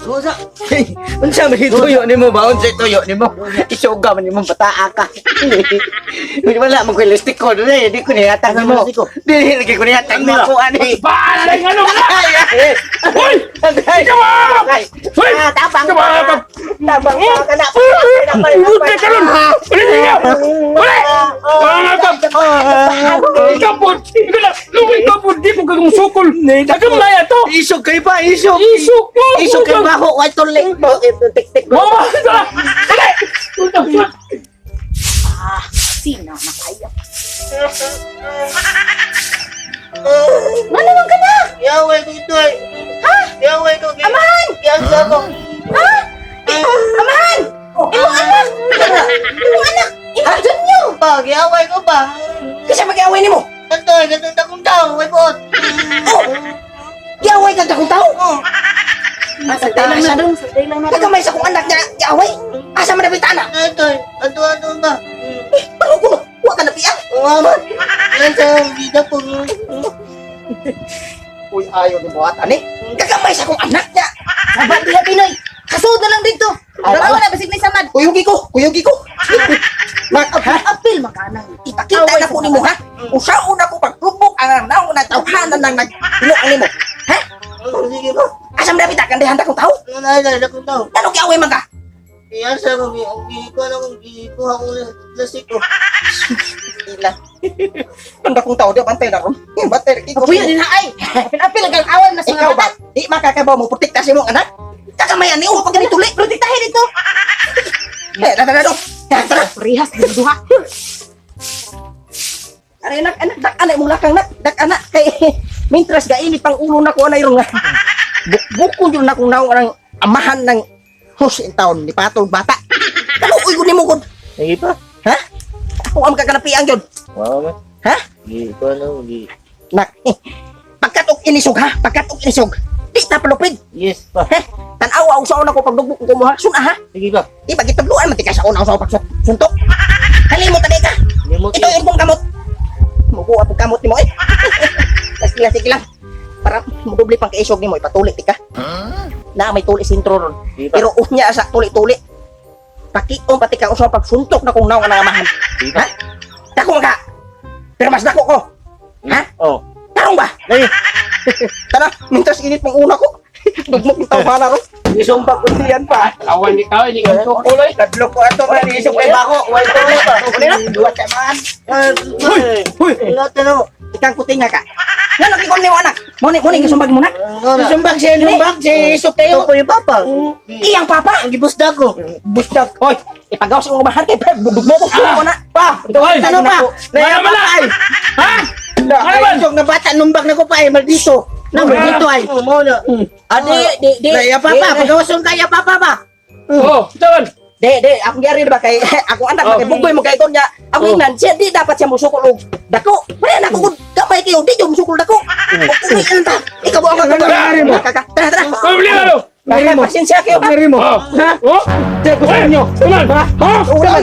Susa. Hey, unsa man tuyo nimo ba? Unsa tuyo nimo? Isuga man nimo bataa ka. Wala man ko elastic ko dili, di ko nihatag mo. Dili lagi ko nihatag mo ako ani. Ba, aray ano na? Hoy! Hoy! Tabang. Tabang. Tabang ka na. Buti ka ron! Ulit niya! Ulit! Kapot! Lumay kapot! Di mo kagong sukol! Dagang laya to! Isog kay pa, isog. Isok mo! Isog kay ba ko, white tulik mo. Tik-tik mo. Mama! Ulit! Sino na kayo? Manawag ka na! Yaway ko ito eh. Ha? Yaway ko. Amahan! Yansa ko. Ha? Amahan! Imong anak! Imong anak! Imong Junyo! Pag, yaway ko ba? Kasi mag-iaway ni mo! Tantoy, ganun akong tao. May buot. Iaway ka kung tao! Sagday lang na dun. Sagday lang na dun. Nagamay sa kong anak niya, iaway! Asa man nabita na? Tantoy, ato ba? Parang ko, huwag ka napiyak! Umaman. Yan sa vida po. Uy, ayaw ni buhat, ani? Kagamay sa kong anak niya! Sabat niya, Pinoy! Kasud na lang dito! Dalawa na, basig may samad! Kuyugi ko! Kuyugi ko! Mag-apil, makanang ipakita na po ni mo, ha? Usaon ako pagtubok ang naong natawhanan ng nag-tulok ni mo. Ha? Sige ba? Asam dapat akan dihanda kong tao? Nalala akong tao. Ano kiaway man ka? Yan sa kong giko na kong giko akong lasik ko. Ila. Anda kong tao, di bantay na ron. Bantay, ikaw. Apuya din ha ay. Apil ang awan na sa mga bata. Di makakabaw mo, protekta si mong anak. Kakamayan ni pag ganito ulit. Protektahin dito. Tara. Rihas, duha. Aray anak, dak-anak mong lakang nak. Dak-anak, kay mintras gainit pang ulo na ko na yung nga. Bukod yun na kung naong ang amahan ng hus in town, ni Patol Bata. Kaluoy ko ni mo ko. Sige pa. Ha? Ako ang kakanapiang yun. Wow man. Ha? Giko na kong giko. Nak, pagkatok inisog ha? Pagkatok inisog. Di tapalupid. Yes pa. Ha? Tanawa ako sa una ko pagdugbok ko mo ha? Suna ha? Sige pa. Di ba gitabluan man tika sa una ako sa pagsuntok. Halimot tani ka. Limot Ito yung kamot. Mugo apong kamot ni mo eh. Sige lang. Para mudubli pang kaisog ni mo ipatulit tika. Na may tuli sintro ron. Pero unya sa tuli-tuli. Pakiong pati ka usaw pagsuntok na kung naong ang amahan. Ha? Dako ka. Pero mas dako ko. Ha? Oh. Tarong ba? Dali. Tara, mintas init ng una ko. Dugmok ng tawhana ron. Isumpak ko diyan pa. Kawan ni kang sukuloy! Kadlo ko ato man isog kay bako. Wala ko pa. Duwa ka man. Huy! Lahat na mo. Ikang kutinga ka. Ano kikon ni mo anak? Muni gisumbag mo na. Sumbag siya, sumbag si Soteo. Ito po yung papa. Iyang papa. Ang gibusda ko. Busdak. Hoy, ipagaw sa mga bahar kay dugmo ko na. Pa, Hoy! Ano pa? Wala man na! Ha? Ano man? Isog na bata, numbag na ko pa ay maldito. Maldito ay. Adi, di. Naya papa, pagawason kaya papa ba? Oh, tawan! De, ako gyari ba kay ako anak Oh. kay bugoy mo kay kon niya. Ako inan siya di dapat siya musukol og dako. Pare na ko gamay kayo di yo musukol dako. Uy, anta. Ikaw mo ang Ngari mo. Tara. Problema no! Ngari mo. Pasensya kayo. Ngari mo. Oh! Oh! Diyan ko sa inyo. Tuman! Ha? Ulan.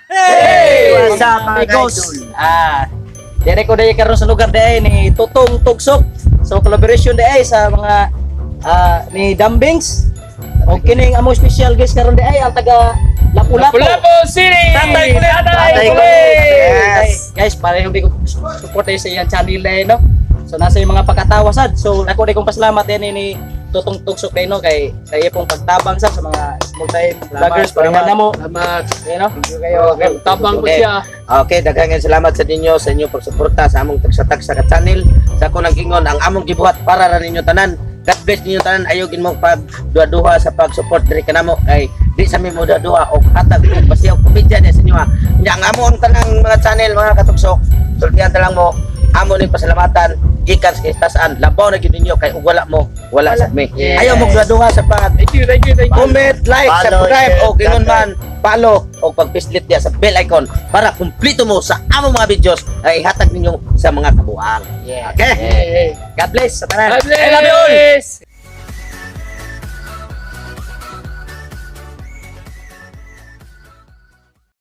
Hey! What's up mga idol? Dire ko dahil karon sa lugar dahil ni Tutong Tugsok. So collaboration dahil sa mga ni Dambings. O kining amo special guest karon dahil ang taga Lapu-Lapu. Lapu-Lapu City! Tatay Kulit! Tatay Yes! Guys, pareho ko support sa iyang channel dahil no. So nasa yung mga pagkatawa sad. So ako din kong pasalamat din ni Tutong Tugsok dahil no kay pong pagtabang sa mga small time vloggers para man namo. Salamat! You know? Okay, tabang ko siya. Okay, daghang salamat sa ninyo sa inyo pagsuporta sa among tagsa-tagsa ka channel. Sa ako nag-ingon ang among gibuhat para ra ninyo tanan. God bless ninyo tanan. Ayogin mo pag duha-duha sa pag-support diri kanamo kay di sa mi mo duha og hatag og basiyaw komedya sa inyo ha. Nya ang amo ang tanang mga channel mga katugsok. Sultihan ta lang mo amo ni pasalamatan gikan sa istasaan. Labaw na gyud ninyo kay ug wala sa mi. Yeah. Ayaw mo duha sa pag Thank you. comment, like, Follow, subscribe, share, o ganun comment. man, follow, o pag-pislit niya sa bell icon para kumplito mo sa among mga videos ay hatag ninyo sa mga kabuang. Yeah. Okay? Hey, hey. God bless sa tanan. God bless! I love you all.